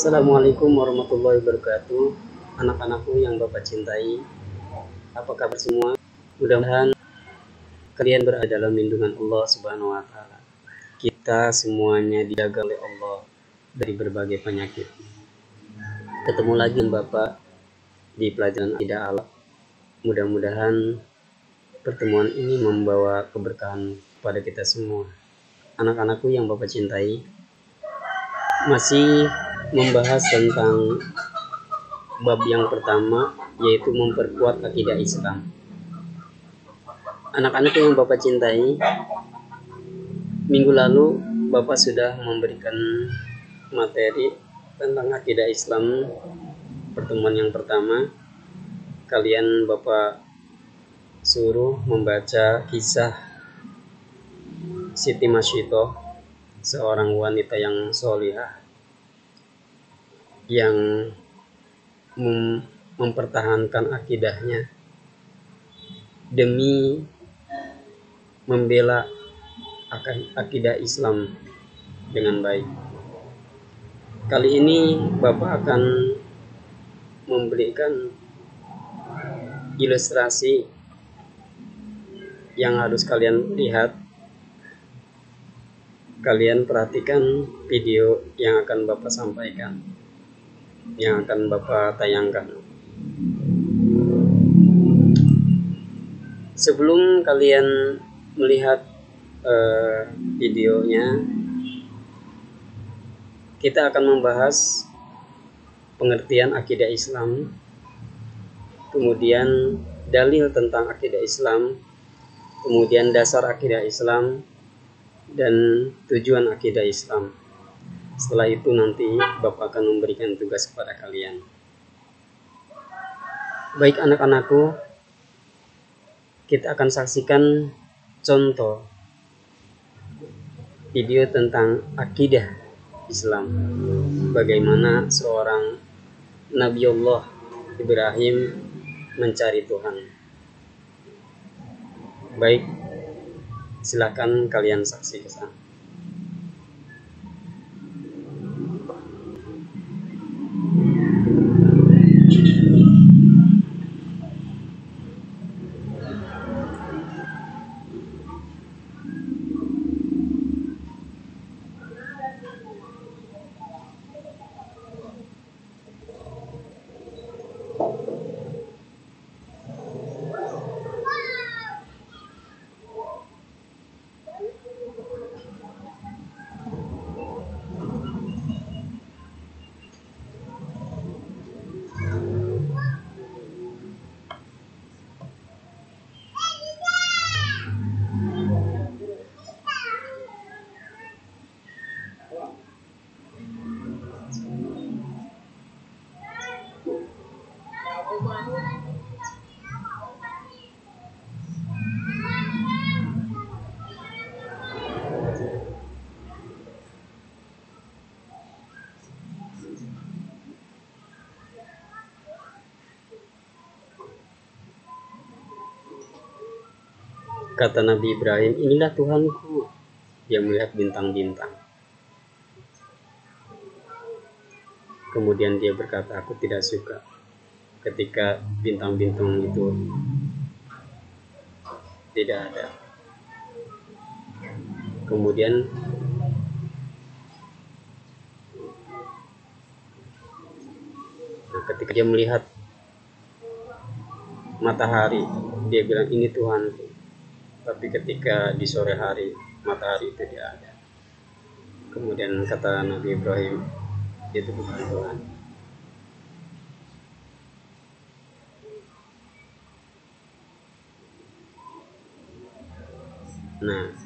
Assalamualaikum warahmatullahi wabarakatuh. Anak-anakku yang Bapak cintai, apa kabar semua? Mudah-mudahan kalian berada dalam lindungan Allah Subhanahu wa taala. Kita semuanya dijaga oleh Allah dari berbagai penyakit. Ketemu lagi dengan Bapak di pelajaran akidah alat. Mudah-mudahan pertemuan ini membawa keberkahan pada kita semua. Anak-anakku yang Bapak cintai, masih membahas tentang bab yang pertama, yaitu memperkuat akidah Islam. Anak-anak yang Bapak cintai, minggu lalu Bapak sudah memberikan materi tentang akidah Islam. Pertemuan yang pertama, kalian Bapak suruh membaca kisah Siti Masyitoh, seorang wanita yang solihah yang mempertahankan akidahnya demi membela akidah Islam dengan baik. Kali ini Bapak akan memberikan ilustrasi yang harus kalian lihat. Kalian perhatikan video yang akan Bapak sampaikan, yang akan Bapak tayangkan. Sebelum kalian melihat videonya, kita akan membahas pengertian akidah Islam, kemudian dalil tentang akidah Islam, kemudian dasar akidah Islam, dan tujuan akidah Islam. Setelah itu nanti Bapak akan memberikan tugas kepada kalian. Baik anak-anakku, kita akan saksikan contoh video tentang akidah Islam, bagaimana seorang Nabiullah Ibrahim mencari Tuhan. Baik, silakan kalian saksikan. Kata Nabi Ibrahim, inilah Tuhanku. Dia melihat bintang-bintang. Kemudian dia berkata, aku tidak suka ketika bintang-bintang itu tidak ada. Kemudian ketika dia melihat matahari, dia bilang ini Tuhanku. Tapi ketika di sore hari, matahari itu tidak ada. Kemudian kata Nabi Ibrahim, itu bukan Tuhan. Nah,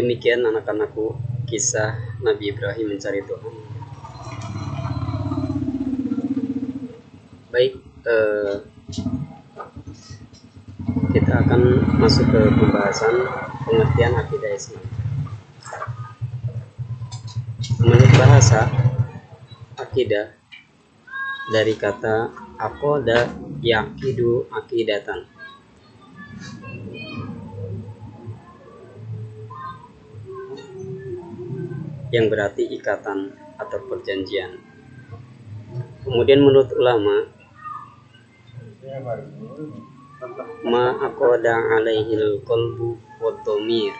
Demikian anak-anakku kisah Nabi Ibrahim mencari Tuhan. Baik, kita akan masuk ke pembahasan pengertian akidah Islam. Menurut bahasa, akidah dari kata aqada yaqidu aqidatan, yang berarti ikatan atau perjanjian. Kemudian menurut ulama, ma aqada alaihil qalbu wa dhamir,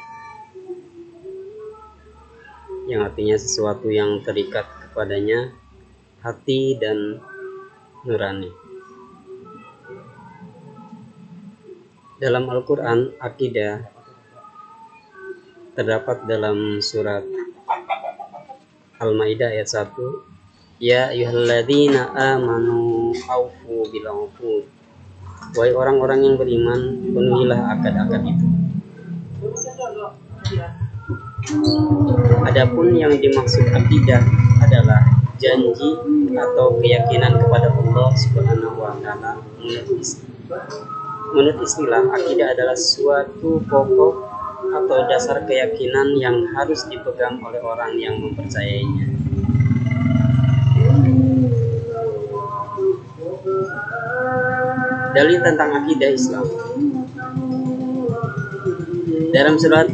yang artinya sesuatu yang terikat kepadanya hati dan nurani. Dalam Al-Quran, akidah terdapat dalam surat Al-Maidah ayat 1, ya ayyuhalladzina amanu aufu bil uqud, wahai orang-orang yang beriman, penuhilah akad-akad itu. Adapun yang dimaksud akidah adalah janji atau keyakinan kepada Allah Subhanahu wa taala. Menurut istilah, akidah adalah suatu pokok atau dasar keyakinan yang harus dipegang oleh orang yang mempercayainya. Dalil tentang akidah Islam dalam surat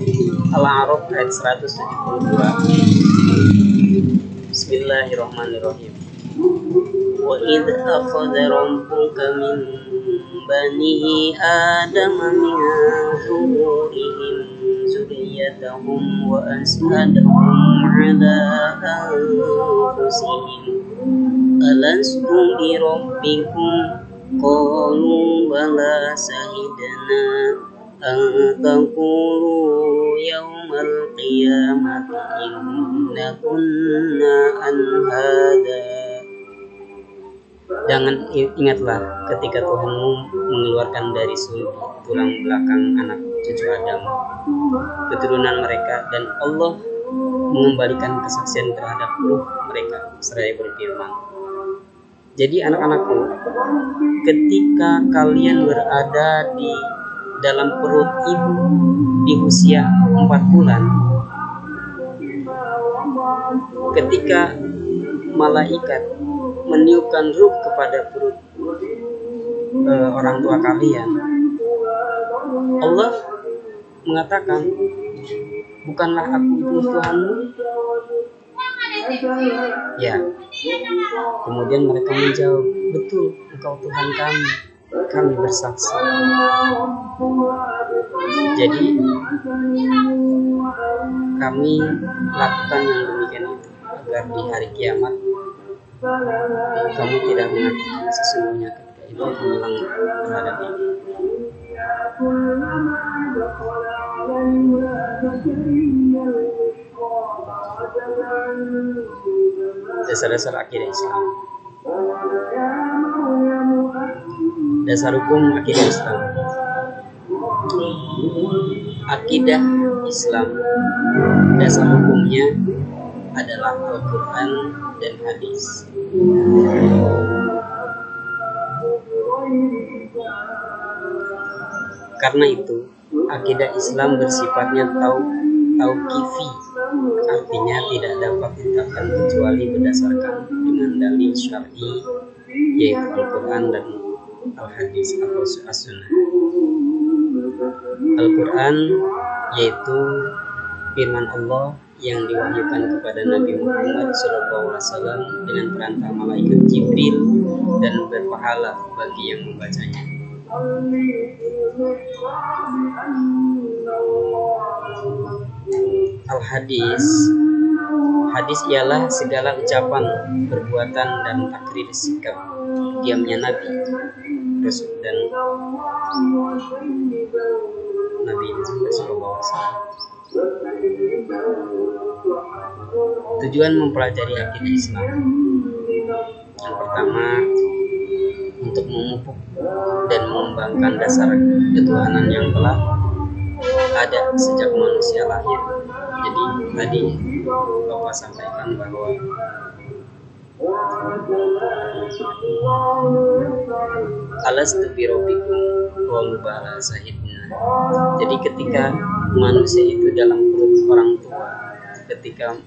Al-A'raf ayat 172. Bismillahirrahmanirrahim. Wa idh akhadha rabbuka min bani adama min zuhurihim zurriyyatahum wa ashhadahum ala anfusihim alastu bi rabbikum qalu bala shahidna an taqulu yawmal qiyamati inna kunna an hadha. Dan ingatlah ketika Tuhanmu mengeluarkan dari sulbi tulang belakang anak cucu Adam, keturunan mereka, dan Allah mengembalikan kesaksian terhadap ruh mereka seraya berfirman, jadi anak-anakku, ketika kalian berada di dalam perut ibu di usia 4 bulan, ketika malaikat meniupkan ruh kepada perut orang tua kalian, Allah mengatakan, bukanlah aku itu Tuhanmu? Ya. Kemudian mereka menjawab, betul, engkau Tuhan kami, kami bersaksi. Jadi kami lakukan yang demikian itu agar di hari kiamat kamu tidak mengatakan sesungguhnya ketika itu hilang terhadap ini. Dasar-dasar akidah Islam. Dasar hukum akidah Islam. Akidah Islam, dasar hukumnya adalah Al-Quran dan hadis. Karena itu, akidah Islam bersifatnya tauqifi, artinya tidak dapat ditetapkan kecuali berdasarkan dengan dalil syar'i, yaitu Al-Quran dan Al-Hadis atau As-Sunnah. Al-Quran yaitu firman Allah yang diwahyukan kepada Nabi Muhammad SAW dengan perantara malaikat Jibril dan berpahala bagi yang membacanya. Al-Hadis, hadis ialah segala ucapan, perbuatan, dan takrir sikap diamnya Nabi, Rasul dan Nabi SAW. Tujuan mempelajari akidah Islam, yang pertama, untuk memupuk dan mengembangkan dasar ketuhanan yang telah ada sejak manusia lahir Jadi tadi Bapak sampaikan bahwa alastu birabbikum qalu bala syahidna. Jadi ketika manusia itu dalam perut orang tua, ketika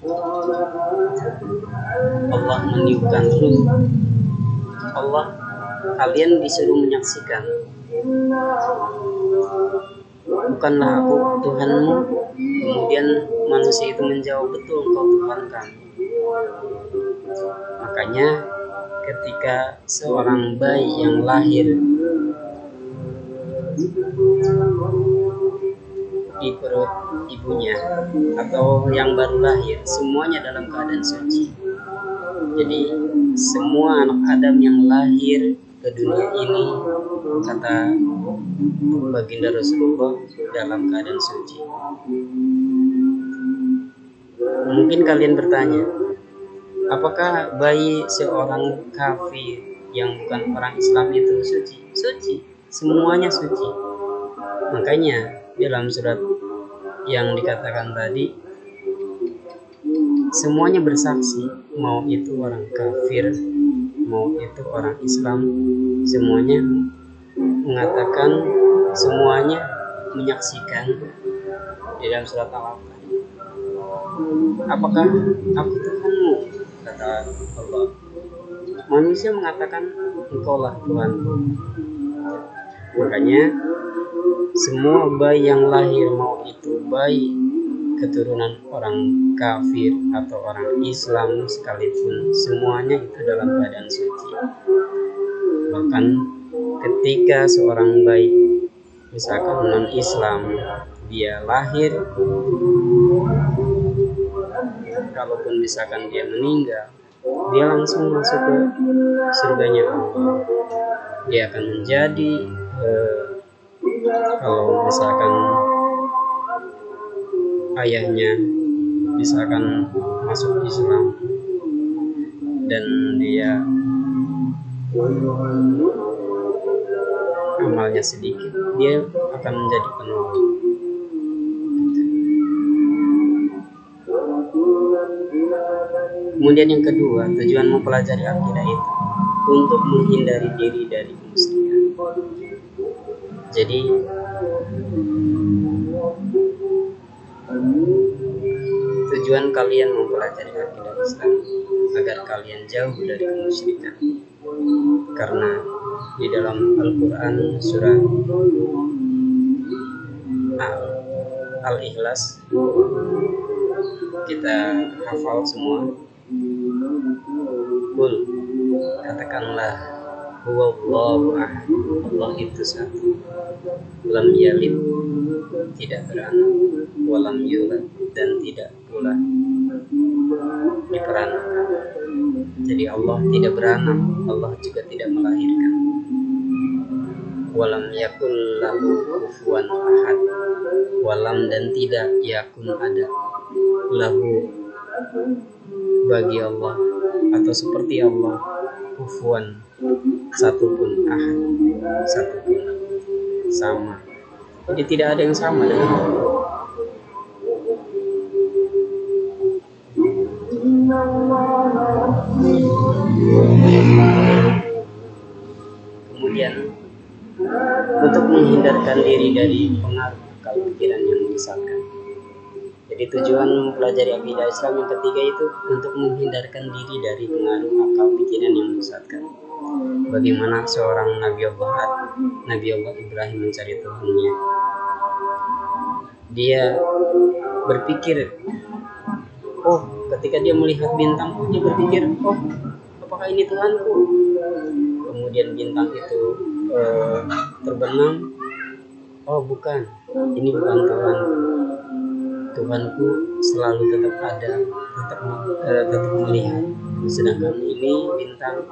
Allah meniupkan ruh, Allah, kalian disuruh menyaksikan, bukanlah aku Tuhanmu. Kemudian manusia itu menjawab, betul, engkau Tuhan kami. Makanya ketika seorang bayi yang lahir di perut ibunya atau yang baru lahir, semuanya dalam keadaan suci. Jadi semua anak Adam yang lahir ke dunia ini, kata baginda Rasulullah, dalam keadaan suci. Mungkin kalian bertanya, apakah bayi seorang kafir yang bukan orang Islam itu suci? Suci, semuanya suci. Makanya dalam surat yang dikatakan tadi, semuanya bersaksi, mau itu orang kafir, mau itu orang Islam, semuanya mengatakan, semuanya menyaksikan di dalam surat Al-Alaq. Apakah aku Tuhanmu? Kata Allah. Manusia mengatakan, engkaulah Tuhanku. Makanya semua bayi yang lahir, mau itu bayi keturunan orang kafir atau orang Islam sekalipun, semuanya itu dalam keadaan suci. Bahkan ketika seorang bayi, misalkan non-Islam, dia lahir, kalaupun misalkan dia meninggal, dia langsung masuk ke surganya Allah. Dia akan menjadi kalau misalkan ayahnya misalkan masuk Islam dan dia amalnya sedikit, dia akan menjadi penolong. Kemudian yang kedua, tujuan mempelajari akidah itu untuk menghindari diri dari kemusyrikan. Jadi tujuan kalian mempelajari akidah Islam agar kalian jauh dari kemusyrikan. Karena di dalam Al-Quran surat Al-Ikhlas kita hafal semua. Qul, katakanlah, huwallahu ahad, Allah itu satu, lam yalid, tidak beranak, walam yulad, dan tidak pula diperanakan. Jadi Allah tidak beranak, Allah juga tidak melahirkan. Walam yakul lahu kufuwan ahad, walam dan tidak yakun ada, lahu bagi Allah atau seperti Allah, kufuwan satupun, ahad satupun, sama. Jadi tidak ada yang sama dengan Allah. Kemudian untuk menghindarkan diri dari pengaruh akal pikiran yang menyesatkan. Jadi tujuan mempelajari akidah Islam yang ketiga itu untuk menghindarkan diri dari pengaruh akal pikiran yang menyesatkan. Bagaimana seorang Nabi Allah Ibrahim mencari Tuhannya. Dia berpikir, ketika dia melihat bintang, dia berpikir, apakah ini Tuhanku? Kemudian bintang itu terbenam, bukan, ini bukan Tuhanku. Tuhanku selalu tetap ada, tetap melihat. Sedangkan ini bintang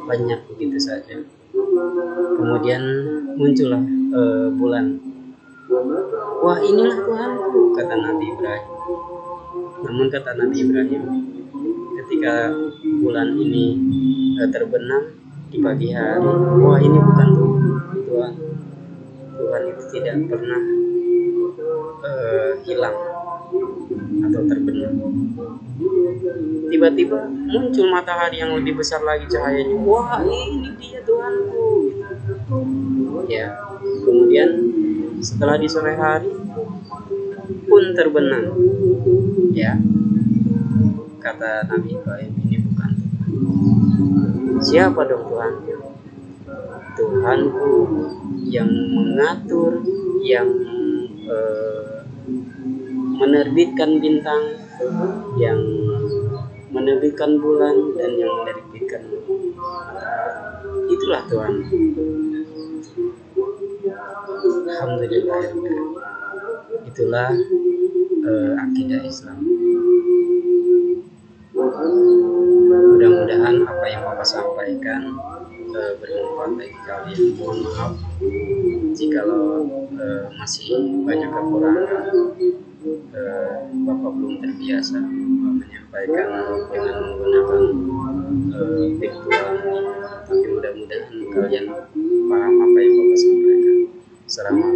banyak begitu saja. Kemudian muncullah bulan. Wah, inilah Tuhanku, kata Nabi Ibrahim. Namun kata Nabi Ibrahim, ketika bulan ini terbenam di pagi hari, wah, ini bukan Tuhan. Tuhan itu tidak pernah hilang. atau terbenam. Tiba-tiba muncul matahari yang lebih besar lagi cahayanya. Wah, ini dia Tuhanku. Ya, kemudian setelah di sore hari pun terbenam. Ya, kata Nabi Ibrahim, ini bukan Tuhan. Siapa dong Tuhan? Tuhanku yang mengatur, yang menerbitkan bintang, yang menerbitkan bulan, dan yang menerbitkan matahari. Itulah Tuhan. Alhamdulillah. Itulah akidah Islam. Mudah-mudahan apa yang Bapak sampaikan bermanfaat bagi kalian. Mohon maaf jikalau masih banyak kekurangan. Bapak belum terbiasa menyampaikan dengan menggunakan virtual ini, tapi mudah-mudahan kalian paham apa yang Bapak sampaikan. Assalamualaikum.